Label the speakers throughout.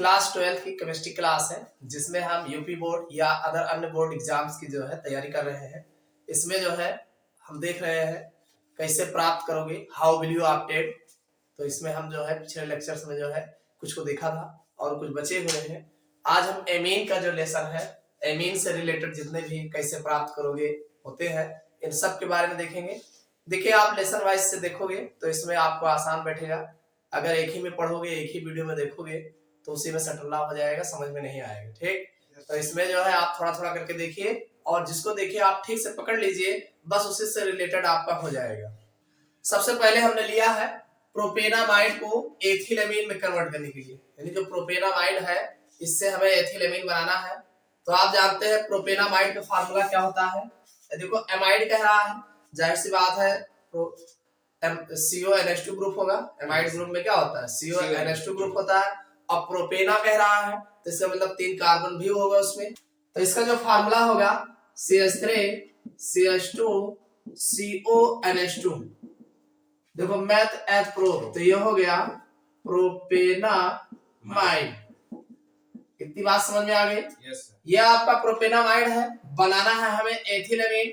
Speaker 1: Class 12 की chemistry class है जिसमें हम यूपी बोर्ड या अदर अन्य बोर्ड एग्जाम्स की जो है तैयारी कर रहे हैं। इसमें जो है हम देख रहे हैं कैसे प्राप्त करोगे, हाउ विल यू ऑब्टेन। तो इसमें हम जो है पिछले लेक्चर्स में जो है कुछ को देखा था और कुछ बचे हुए हैं। आज हम एमीन का जो लेसन है, एमीन से रिलेटेड जितने भी कैसे प्राप्त करोगे होते हैं, इन सब के बारे में देखेंगे। देखिए, आप लेसन वाइज से देखोगे तो इसमें आपको आसान बैठेगा। अगर एक ही में पढ़ोगे, एक ही वीडियो में देखोगे तो उसी में सटला हो जाएगा, समझ में नहीं आएगा। ठीक, तो इसमें जो है आप थोड़ा थोड़ा करके देखिए और जिसको देखिए आप ठीक से पकड़ लीजिए, बस उसी से रिलेटेड आपका हो जाएगा। सबसे पहले हमने लिया है प्रोपेनामाइड को एथिलेमीन में कन्वर्ट करने के लिए, यानी जो प्रोपेनामाइड है इससे हमें एथिलेमीन बनाना है। तो आप जानते हैं प्रोपेनामाइड का फार्मूला क्या होता है। देखो, एमाइड कह रहा है, जाहिर सी बात है CONH2 ग्रुप होगा। एमाइड ग्रुप में क्या होता है, CONH2 ग्रुप होता है। अब प्रोपेना कह रहा है तो इसका मतलब 3 कार्बन भी होगा उसमें। तो इसका जो फार्मूला होगा CH3CH2 CONH2। देखो मैथ एथ प्रो, तो ये हो गया प्रोपेनामाइड। कितनी बात समझ में आ गई? yes, ये आपका प्रोपेनामाइड है। बनाना है हमें एथिलेमीन,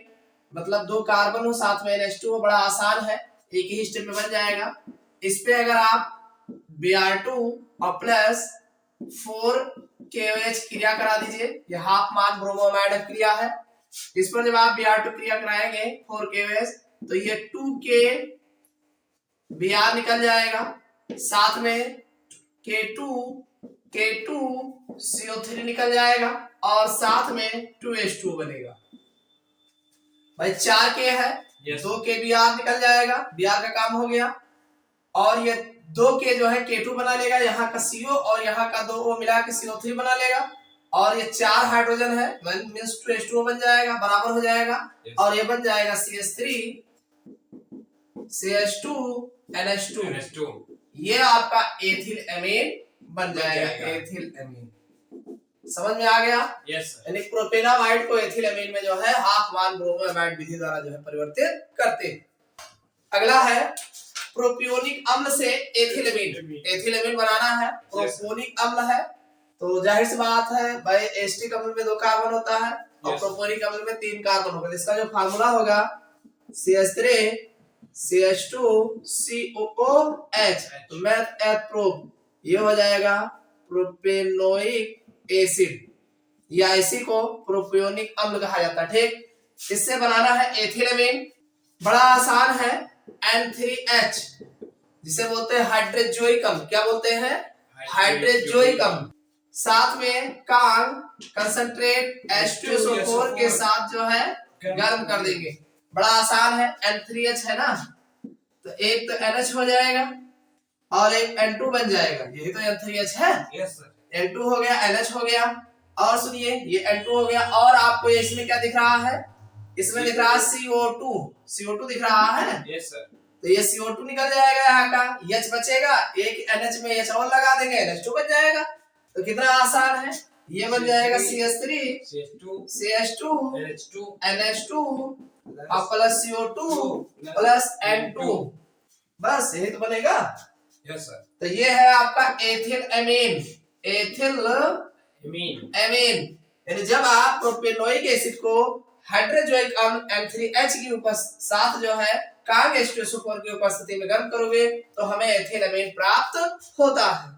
Speaker 1: मतलब 2 कार्बन हो साथ में NH2 हो। बड़ा आसान है, एक ही स्टेप में बन जाएगा। इस पे अगर आप Br2 और प्लस 4KOH क्रिया करा दीजिए, ये हाफ मान ब्रोमोमाइड क्रिया है। इस पर जब आप Br2 क्रिया कराएंगे 4KOH तो ये 2K Br निकल जाएगा, साथ में K2 CO3 निकल जाएगा और साथ में 2H2 बनेगा। भाई 4K है, 2K Br निकल जाएगा, Br का काम हो गया। और ये 2K जो है K2 बना लेगा, यहाँ का CO और यहाँ का 2O मिला के CO3 बना लेगा। और ये 4 हाइड्रोजन है, मींस 2H2 बन जाएगा, बराबर हो जाएगा। और ये बन जाएगा CH3 CH2 NH2। ये आपका एथिलेमीन बन जाएगा। एथिलेमीन समझ में आ गया? यस। यानी प्रोपेनामाइड को एथिलेमीन में जो है हाफ मान ब्रोमोमाइड विधि द्वारा जो है परिवर्तित करते हैं। अगला है प्रोपियोनिक अम्ल से एथिलेमीन। एथिलेमीन बनाना है, प्रोपियोनिक अम्ल है तो जाहिर सी बात है भाई, एस्टिक अम्ल में 2 कार्बन होता है और प्रोपियोनिक अम्ल में 3 कार्बन होगा। इसका जो फार्मूला होगा CH3 CH2 COOH, तो मैथ एथ प्रोप, ये हो जाएगा प्रोपेनोइक एसिड, या इसी को प्रोपियोनिक अम्ल कहा जाता है। ठीक, इससे बनाना है एथिलेमीन। बड़ा आसान है, N3H जिसे बोलते हैं हाइड्रोजोइक अम्ल। क्या बोलते हैं? हाइड्रोजोइक अम्ल। साथ में कंसंट्रेट H2SO4 के साथ जो है गर्म कर देंगे। बड़ा आसान है, N3H है ना, तो एक तो NH हो जाएगा और एक N2 बन जाएगा। यही तो N3H है। Yes sir. N2 हो गया, NH हो गया। और सुनिए, ये N2 हो गया और आपको इसमें क्या दिख रहा है? इसमें दिख रहा है CO2 दिख रहा है। Yes sir. तो ये CO2 निकल जाएगा, यहाँ का H बचेगा, एक NH में H और लगा देंगे, NH2 बन जाएगा। तो कितना आसान है, ये बन जाएगा CH3 CH2 NH2 और प्लस CO2 प्लस N2, बस यही तो बनेगा। Yes sir. तो ये है आपका एथिलेमीन। एमीन यानी जब आप प्रोपेनोइक एसिड को हाइड्रोजोइक अम्ल N3H के ऊपर साथ जो है कार्ब H2SO4 की उपस्थिति में गर्म करोगे तो हमें एथिलेमीन प्राप्त होता है।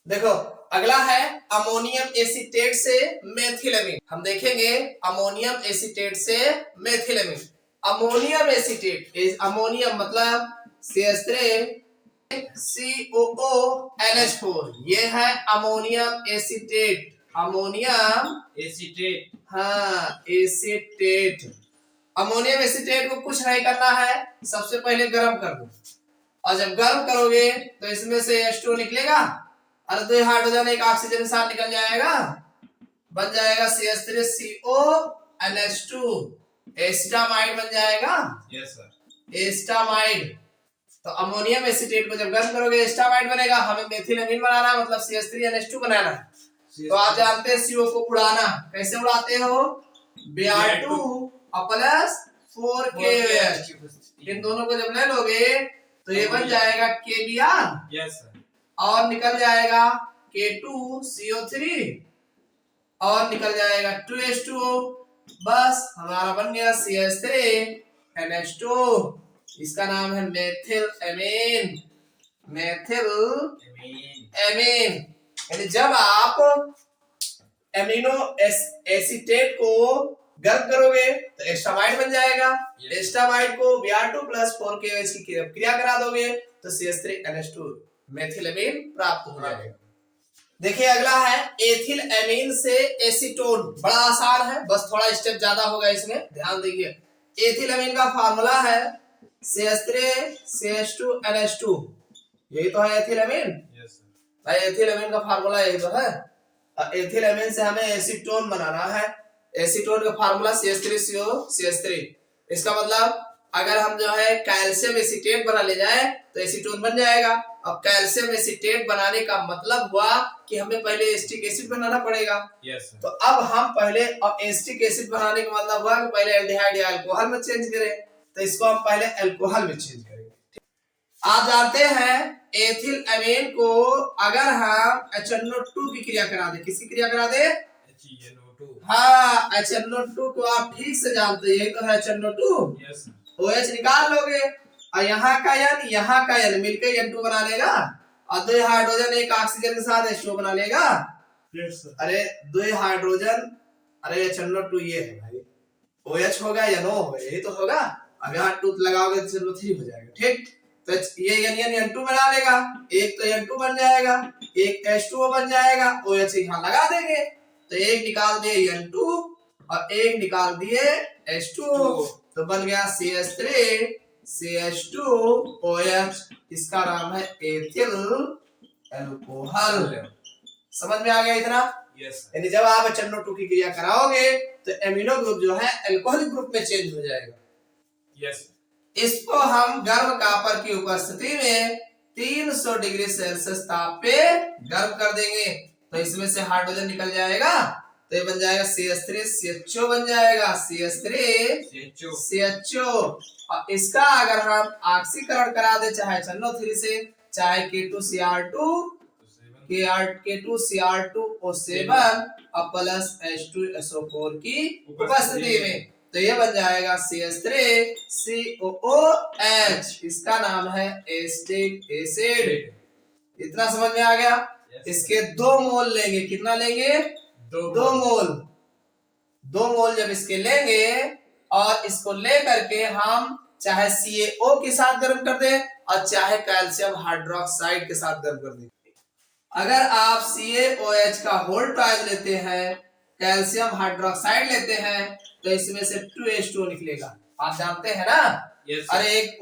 Speaker 1: देखो, अगला है अमोनियम एसीटेट से मेथिलेमीन। हम देखेंगे अमोनियम एसीटेट से मेथिलेमीन। अमोनियम एसीटेट, अमोनियम मतलब CH3 COONH4, ये है अमोनियम एसीटेट। अमोनियम एसीटेट, हाँ एसीटेट। अमोनियम एसीटेट को कुछ नहीं करना है, सबसे पहले गर्म कर दो और जब गर्म करोगे तो इसमें से H2 निकलेगा और 2 हाइड्रोजन एक ऑक्सीजन के साथ निकल जाएगा, बन जाएगा CH3 CONH2, एस्टामाइड बन जाएगा। Yes sir. एस्टामाइड। तो अमोनियम एसीटेट को जब गर्म करोगे एस्टामाइड बनेगा। हमें मेथिलेमीन बनाना है, मतलब CH3NH2 बनाना है। तो आप जानते हैं CO को उड़ाना कैसे उड़ाते हो, Br2 और प्लस 4KOH, इन दोनों को जब ले लोगे तो ये बन जाएगा KBr। Yes sir. और निकल जाएगा K2CO3 और निकल जाएगा 2H2O। बस हमारा बन गया CH3NH2। इसका नाम है मेथिल एमीन। Methyl amine. यानी जब आप एमिनो एसीटेट को गर्म करोगे तो एस्टामाइड बन जाएगा। एस्टामाइड को Br2 + 4KOH की क्रिया करा दोगे तो CH3NH2 मेथिल एमीन प्राप्त हो जाएगा। देखिए अगला है एथिल एमीन से एसीटोन। बड़ा आसान है, बस थोड़ा स्टेप ज्यादा होगा इसमें, ध्यान दीजिए। एथिल एमीन का फार्मूला है CH3CH2NH2। यही तो है एथिल एमीन। भाई एथिल एमीन का फार्मूला यही तो है। एथिल एमीन से हमें एसीटोन बनाना है। एसीटोन का फार्मूला CH3CO CH3। इसका मतलब अगर हम जो है कैल्शियम एसीटेट बना ले जाए तो एसीटोन बन जाएगा। अब कैल्शियम एसीटेट बनाने का मतलब हुआ कि हमें पहले एसिटिक एसिड बनाना पड़ेगा। तो अब हम पहले एसिटिक एसिड बनाने का मतलब हुआ कि पहले एल्डिहाइड या अल्कोहल में चेंज करें, तो इसको हम पहले अल्कोहल में चेंज करेंगे। आप जानते हैं एथिल एमीन को अगर हम HNO2 की क्रिया करा दे, किसकी क्रिया करा दे? हाँ, HNO2 को आप ठीक से जानते हैं, यही तो है HNO2। OH निकाल लोगे और यहाँ का N मिलकर N2 बना लेगा और 2 हाइड्रोजन एक ऑक्सीजन के साथ H2O बना लेगा। अरे 2 हाइड्रोजन, अरे HNO2 ये है भाई, OH होगा या NO होगा, यही तो होगा। अब यहाँ 2 लगाओगे तो NO3 हो जाएगा। ठीक, तो ये N2 बना लेगा, एक तो N2 बन जाएगा, एक H2O बन जाएगा। OH यहाँ लगा देंगे तो एक निकाल दिए N2 और एक निकाल दिए H2O, तो बन गया CH3CH2OH। इसका नाम है एथिल अल्कोहल। समझ में आ गया इतना? यानी जब आप HNO2 की क्रिया कराओगे तो एमिनो ग्रुप जो है अल्कोहलिक ग्रुप में चेंज हो जाएगा। इसको हम गर्म कॉपर की उपस्थिति में 300 डिग्री सेल्सियस ताप पे गर्म कर देंगे तो इसमें से हाइड्रोजन निकल जाएगा, तो ये बन जाएगा CH3CHO बन जाएगा, CH3CHO। और इसका अगर हम ऑक्सीकरण करा दे चाहे HNO3 से, चाहे K2Cr2O7 और प्लस H2SO4 की उपस्थिति में, तो ये बन जाएगा CH3COOH। इसका नाम है एसिटिक एसिड। इतना समझ में आ गया? इसके 2 मोल लेंगे, कितना लेंगे? 2 मोल। 2 मोल जब इसके लेंगे और इसको लेकर के हम चाहे CaO के साथ गर्म कर दें और चाहे कैल्शियम हाइड्रोक्साइड के साथ गर्म कर दें। अगर आप CaOH का होल ट्वाइस लेते हैं, कैल्शियम हाइड्रोक्साइड लेते हैं, तो इसमें से 2H2O निकलेगा। आप जानते हैं ना? अरे एक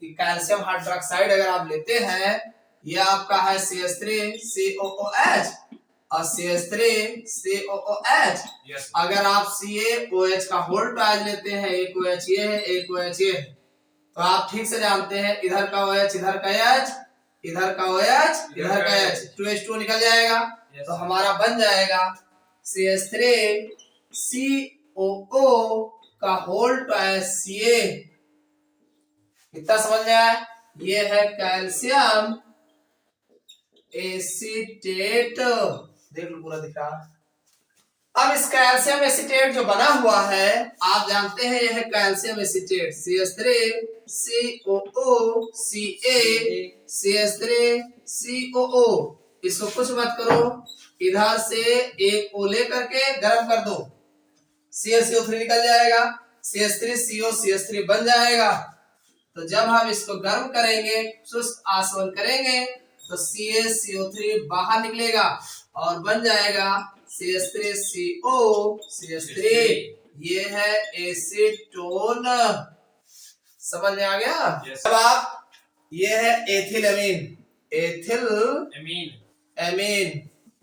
Speaker 1: कैल्शियम हाइड्रोक्साइड अगर आप लेते हैं, यह आपका है CH3COOH और CH3COOH। अगर आप CaOH का होल ट्वाइस लेते हैं, एक OH ये है, एक OH ये है, तो आप ठीक से जानते हैं इधर का OH इधर का H, इधर का OH इधर का H, 2H2O निकल जाएगा। तो हमारा बन जाएगा CH3COO का होल ट्वाइस Ca। कितना समझ में आया? ये है कैल्शियम एसीटेट। देख लो पूरा दिख रहा। अब इस कैल्शियम एसीटेट जो बना हुआ है, आप जानते हैं यह है कैल्शियम एसीटेट CH3COOCA CH3COO। इसको कुछ मत करो, इधर से एक O लेकर के गर्म कर दो, CaCO3 निकल जाएगा, CH3CO CH3 बन जाएगा। तो जब हम इसको गर्म करेंगे, शुष्क आसवन करेंगे, तो CaCO3 बाहर निकलेगा और बन जाएगा CH3CO CH3। ये है एसीटोन। समझ में आ गया? अब आप, ये है एथिल एमीन।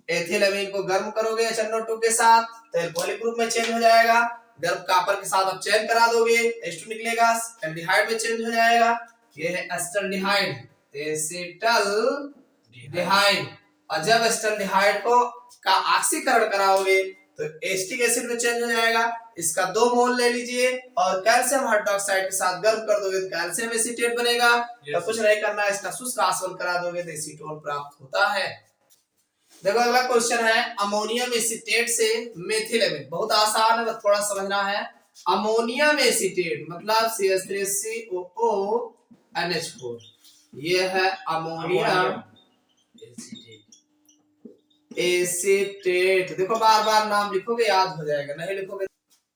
Speaker 1: एथिल एमीन को गर्म करोगे HNO2 के साथ तो अल्कोहलिक ग्रुप में चेंज हो जाएगा। गर्म कॉपर के साथ आप चेंज करा दोगे, H2 निकलेगा, एल्डिहाइड में चेंज हो जाएगा। ये है एसिटल्डिहाइड, एसिटल्डिहाइड। और जब एसिटल्डिहाइड को का ऑक्सीकरण कराओगे तो एसिटिक एसिड में चेंज हो जाएगा। इसका 2 मोल ले लीजिए और कैल्शियम हाइड्रोक्साइड के साथ गर्म कर दोगे तो कैल्शियम एसीटेट बनेगा। तो कुछ नहीं करना, इसका शुष्क आसवन करा दोगे तो एसीटोन प्राप्त होता है। देखो अगला क्वेश्चन है अमोनियम एसीटेट से मेथिलेमिन। बहुत आसान है, बस थोड़ा समझना है। अमोनियम एसीटेट मतलब CH3COO ये है अमोनियम एसीटेट। देखो बार बार नाम लिखोगे याद हो जाएगा, नहीं लिखोगे।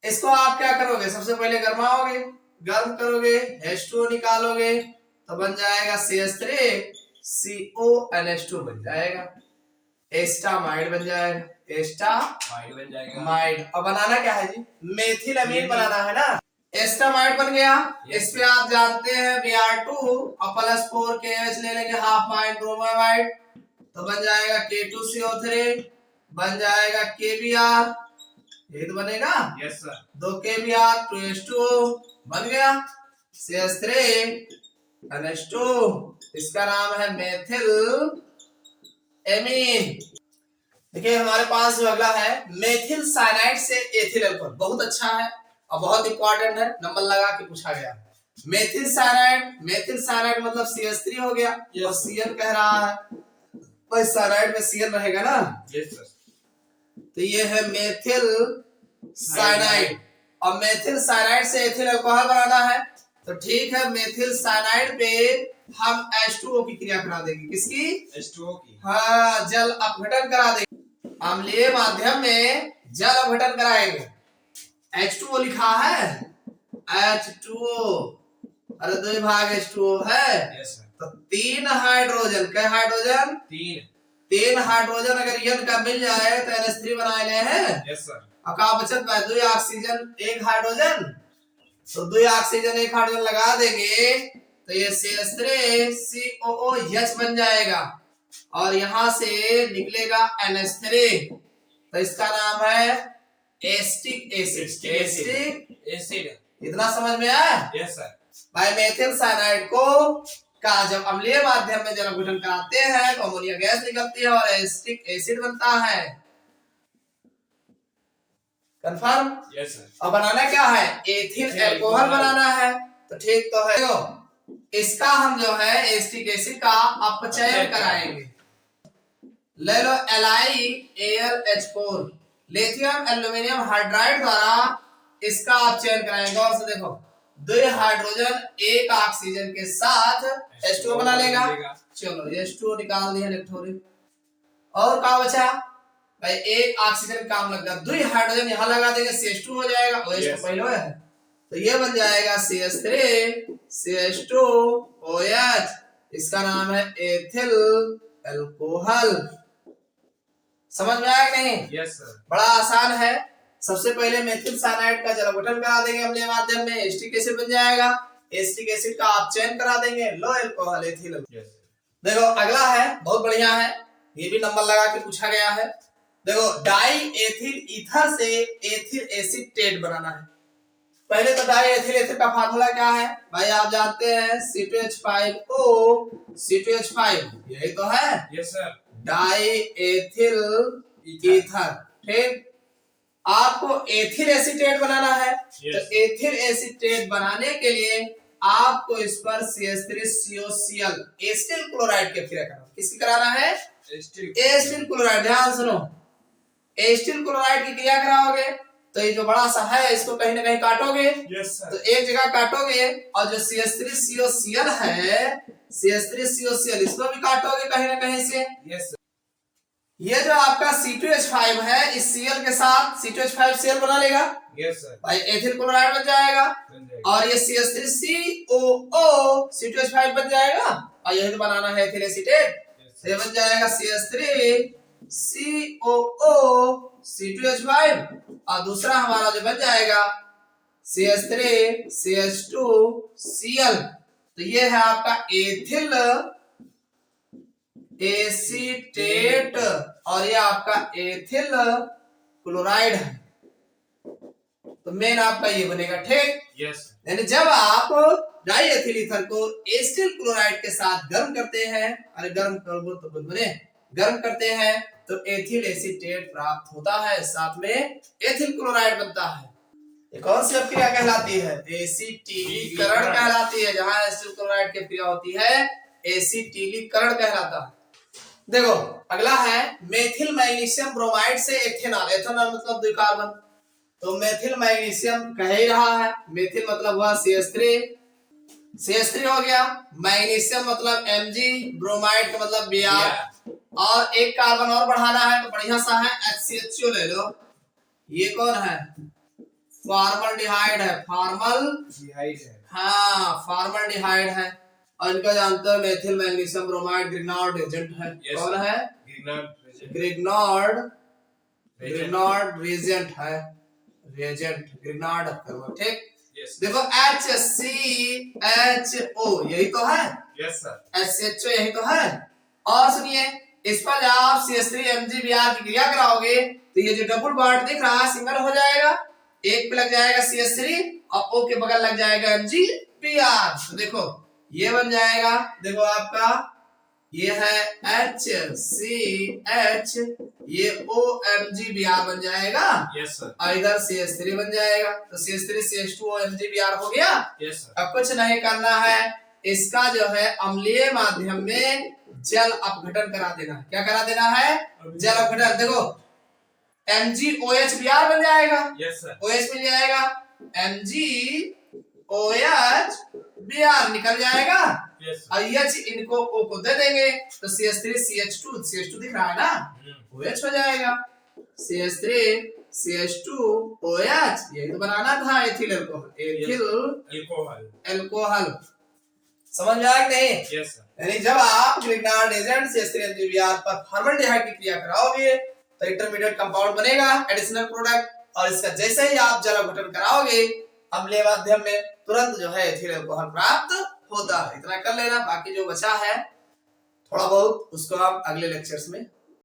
Speaker 1: इसको आप क्या करोगे, सबसे पहले गर्माओगे, गर्म करोगे, H2O निकालोगे तो बन जाएगा CH3CONH2 बन जाएगा, एस्टामाइड बन जाएगा, एस्टामाइड। अब बनाना क्या है जी, मेथिलअमीन बनाना है ना। एस्टामाइड बन गया। इस पे आप जानते हैं Br2 और +4 KH ले लेंगे, हाफ माइंड ब्रोमाइड तो बन जाएगा K2CO3, बन जाएगा KBr, ये तो बनेगा। Yes sir. 2 KBr 2H2O बन गया, CH3NH2, इसका नाम है मेथिल एमीन। देखिए हमारे पास जो अगला है मेथिल साइनाइड से एथिल अल्कोहल, बहुत अच्छा है और बहुत इंपॉर्टेंट है, नंबर लगा के पूछा गया। मेथिल साइनाइड मतलब CH3 हो गया और Cl कह रहा है, भाई साइनाइड में Cl रहेगा ना। Yes sir. तो ये है मेथिल साइनाइड और मेथिल साइनाइड से एथिल अल्कोहल बनाना है तो ठीक है, मेथिल साइनाइड पे हम H2O की क्रिया करा देंगे। किसकी? H2O की। हाँ, जल अपघटन करा देंगे, अम्लीय माध्यम में जल अपघटन कराएंगे। H2O लिखा है, H2O, अरे 2 भाग H2O है। Yes sir. तो 3 हाइड्रोजन, क्या हाइड्रोजन? 3 हाइड्रोजन अगर N का मिल जाए तो NH3 बना ले हैं। Yes sir. अब का बचत में 2 ऑक्सीजन 1 हाइड्रोजन, तो 2 ऑक्सीजन 1 हाइड्रोजन लगा देंगे तो ये CH3COOH बन जाएगा और यहां से निकलेगा NH3 तो इसका नाम है एस्टिक एसिड। इतना समझ में आया? Yes sir. भाई मेथिल साइनाइड को का जब अम्लीय माध्यम में जल अपघटन कराते हैं तो अमोनिया गैस निकलती है और एस्टिक एसिड बनता है। कंफर्म? Yes sir. अब बनाना क्या है, एथिल अल्कोहल बनाना है तो ठीक तो है। इसका हम जो है एस्टिक एसिड का अपचयन कराएंगे। ले लो LiAlH4, लिथियम एल्यूमिनियम हाइड्राइड द्वारा इसका अपचयन कराएंगे। और से देखो 2 हाइड्रोजन 1 ऑक्सीजन के साथ H2O बना लेगा। चलो H2O निकाल दिया इलेक्ट्रॉन, और क्या बचा भाई, 1 ऑक्सीजन काम लग गया, 2 हाइड्रोजन यहाँ लगा देंगे CH2 हो जाएगा, OH तो पहले है तो ये बन जाएगा CH3CH2OH, इसका नाम है एथिल अल्कोहल। समझ में आया कि नहीं? Yes sir. बड़ा आसान है। सबसे पहले मेथिल साइनाइड का जल अपघटन करा देंगे अम्लीय माध्यम में, एस्टिक एसिड बन जाएगा, एस्टिक एसिड का अपचयन करा देंगे, लो अल्कोहल एथिल। देखो अगला है, बहुत बढ़िया है, ये भी नंबर लगा के पूछा गया है। देखो डाई एथिल ईथर से एथिल एसीटेट बनाना है। पहले तो डाई एथिल एथिल का फार्मूला क्या है भाई, आप जानते हैं C2H5O C2H5, यही तो है। Yes sir. Die ethyl ether, ठीक। आपको एथिल एसीटेट बनाना है तो एथिल एसीटेट बनाने के लिए आपको इस पर CH3COCl एसिटिल क्लोराइड की क्रिया कराना। किसकी कराना है? Acetyl chloride. ध्यान सुनो, एसिटिल क्लोराइड की क्रिया कराओगे तो ये जो बड़ा सा है इसको कहीं ना कहीं काटोगे। Yes sir. तो एक जगह काटोगे और जो CH3COCl है, CH3COCl इसको भी काटोगे कहीं ना कहीं से। Yes sir. ये जो आपका C2H5 है इस Cl के साथ C2H5 Cl बना लेगा। Yes sir. भाई एथिल क्लोराइड बन जाएगा और ये CH3COO C2H5 बन जाएगा और यही तो बनाना है एथिल एसीटेट। ये बन जाएगा CH3COO C2H5 और दूसरा हमारा जो बन जाएगा CH3CH2Cl। तो ये है आपका एथिल एसीटेट और ये आपका एथिल क्लोराइड है। तो मेन आपका ये बनेगा, ठीक। यस। यानी जब आप डाई एथिल ईथर को एसिटिल क्लोराइड के साथ गर्म करते हैं, अरे गर्म करो तो बने, गर्म करते हैं तो एथिल एसीटेट प्राप्त होता है, साथ में एथिल क्लोराइड बनता है। ये कौन सी क्रिया कहलाती है? एसिटिलीकरण कहलाती है। जहां एसिटिल क्लोराइड की क्रिया होती है एसिटिलीकरण कहलाता है। देखो अगला है मेथिल मैग्नीशियम ब्रोमाइड से एथेनॉल। एथेनॉल मतलब द्विकार्बन, तो मेथिल मैग्नीशियम कह ही रहा है। मेथिल मतलब हुआ CH3, CH3 हो गया। मैग्नीशियम मतलब Mg, ब्रोमाइड का मतलब Br, और एक कार्बन और बढ़ाना है तो बढ़िया सा है HCHO ले लो। ये कौन है? फॉर्मल्डिहाइड है। हाँ फॉर्मल्डिहाइड है। और इनका जानते हो मेथिल मैग्नीशियम ब्रोमाइड ग्रिग्नॉर्ड एजेंट है। कौन है? ग्रिग्नॉर्ड रिएजेंट है। ग्रिग्नॉर्ड करो ठीक। देखो HCHO यही तो है।
Speaker 2: Yes sir.
Speaker 1: HCHO यही तो है। और सुनिए इस पर जब आप CH3MgBr की क्रिया कराओगे तो ये जो डबल बॉन्ड दिख रहा है सिंगल हो जाएगा। एक पे लग जाएगा CH3 और O के बगल लग जाएगा MgBr। तो देखो ये बन जाएगा, देखो आपका ये है HCH, ये OMgBr बन जाएगा।
Speaker 2: Yes sir.
Speaker 1: और इधर CH3 बन जाएगा, तो CH3 CH2 OMgBr हो गया।
Speaker 2: Yes sir.
Speaker 1: अब कुछ नहीं करना है, इसका जो है अम्लीय माध्यम में जल अपघटन करा देना। क्या करा देना है? जल अपघटन। देखो MgOHBr बन जाएगा।
Speaker 2: Yes sir.
Speaker 1: OH मिल जाएगा, MgOHBr निकल जाएगा।
Speaker 2: यस
Speaker 1: और H इनको O को दे देंगे तो CH3 CH2 दिख रहा है ना, OH हो जाएगा। CH3 CH2 OH, यही तो बनाना था एथिल अल्कोहल। समझ में आया कि नहीं?
Speaker 2: Yes sir.
Speaker 1: यानी जब आप ग्रिग्नॉर्ड एजेंट CH3MgBr पर फॉर्मल्डिहाइड की क्रिया कराओगे तो इंटरमीडिएट कंपाउंड बनेगा, एडिशनल प्रोडक्ट, और इसका जैसे ही आप जल अपघटन कराओगे अम्लीय माध्यम में तुरंत जो है एथिल अल्कोहल प्राप्त होता है। इतना कर लेना, बाकी जो बचा है थोड़ा बहुत उसको आप अगले लेक्चर्स में